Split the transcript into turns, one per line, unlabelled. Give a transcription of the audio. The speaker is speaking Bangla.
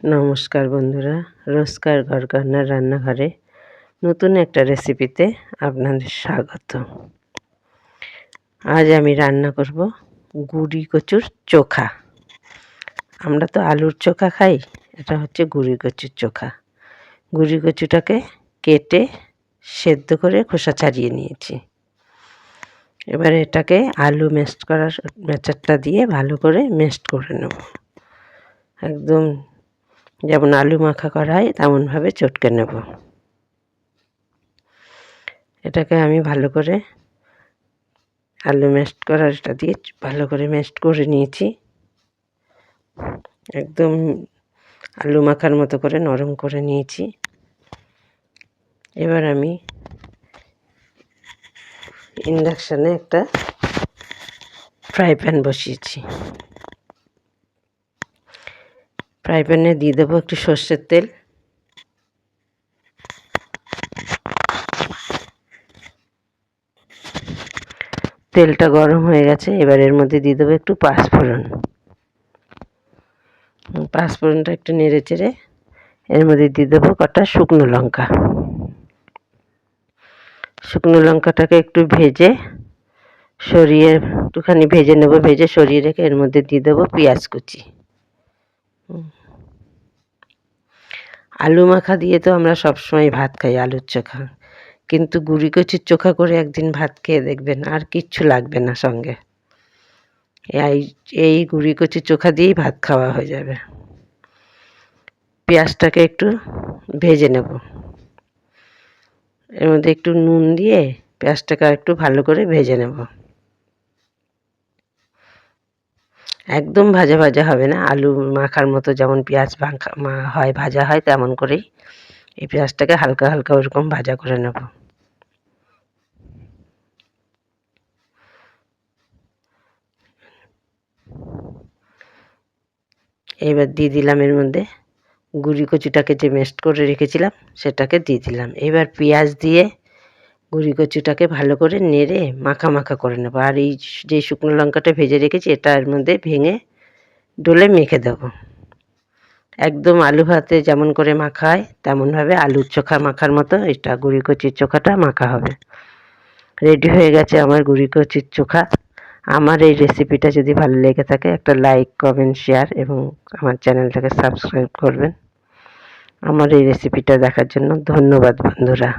নমস্কার বন্ধুরা, রোজকার ঘরকন্নার রান্নাঘরে নতুন একটা রেসিপিতে আপনাদের স্বাগত। আজ আমি রান্না করব গুঁড়ি কচুর চোখা। আমরা তো আলুর চোখা খাই, এটা হচ্ছে গুঁড়ি কচুর চোখা। গুঁড়ি কচুটাকে কেটে সেদ্ধ করে খোসা ছাড়িয়ে নিয়েছি। এবার এটাকে আলু ম্যাচারটা দিয়ে ভালো করে মেশড করে নেব। একদম যেমন আলু মাখা করা হয় তেমনভাবে চটকে নেব। এটাকে আমি ভালো করে আলু মেশড করাটা দিয়ে ভালো করে মেশড করে নিয়েছি। একদম আলু মাখার মতো করে নরম করে নিয়েছি। এবার আমি ইন্ডাকশানে একটা ফ্রাই প্যান বসিয়েছি। ফ্রাই প্যানে দিয়ে দেবো একটু সর্ষের তেল। তেলটা গরম হয়ে গেছে, এবার এর মধ্যে দিয়ে দেবো একটু পাঁচফোড়ন। পাঁচফোড়নটা একটু নেড়ে চেড়ে এর মধ্যে দিয়ে দেবো কটা শুকনো লঙ্কা। শুকনো লঙ্কাটাকে একটু ভেজে একটুখানি ভেজে নেব। ভেজে সরিয়ে রেখে এর মধ্যে দিয়ে দেবো পেঁয়াজ কুচি। আলু মাখা দিয়ে তো আমরা সবসময় ভাত খাই, আলুর চোখা, কিন্তু গুঁড়ি কচুর চোখা করে একদিন ভাত খেয়ে দেখবেন, আর কিচ্ছু লাগবে না সঙ্গে। এই গুঁড়ি কচুর চোখা দিয়েই ভাত খাওয়া হয়ে যাবে। পেঁয়াজটাকে একটু ভেজে নেব। এর মধ্যে একটু নুন দিয়ে পেঁয়াজটাকে একটু ভালো করে ভেজে নেব। একদম ভাজা ভাজা হবে না, আলু মাখার মতো যেমন পেঁয়াজ হয় ভাজা হয় তেমন করেই এই পেঁয়াজটাকে হালকা হালকা ওরকম ভাজা করে নেব। এবার দিয়ে দিলাম এর মধ্যে গুঁড়ি কচুটাকে যে মেশড করে রেখেছিলাম সেটাকে দিয়ে দিলাম। এবার পেঁয়াজ দিয়ে গুঁড়ি কচুটাকে ভালো করে নেড়ে মাখা মাখা করে নেব। আর এই যে শুকনো লঙ্কাটা ভেজে রেখেছি এটা এর মধ্যে ভেঙে ডলে মেখে দেবো। একদম আলু ভাতে যেমন করে মাখা হয় তেমনভাবে আলুর চোখা মাখার মতো এটা গুঁড়ি কচুর চোখাটা মাখা হবে। রেডি হয়ে গেছে আমার গুঁড়ি কচুর চোখা। আমার এই রেসিপিটা যদি ভালো লেগে থাকে একটা লাইক, কমেন্ট, শেয়ার এবং আমার চ্যানেলটাকে সাবস্ক্রাইব করবেন। আমার এই রেসিপিটা দেখার জন্য ধন্যবাদ বন্ধুরা।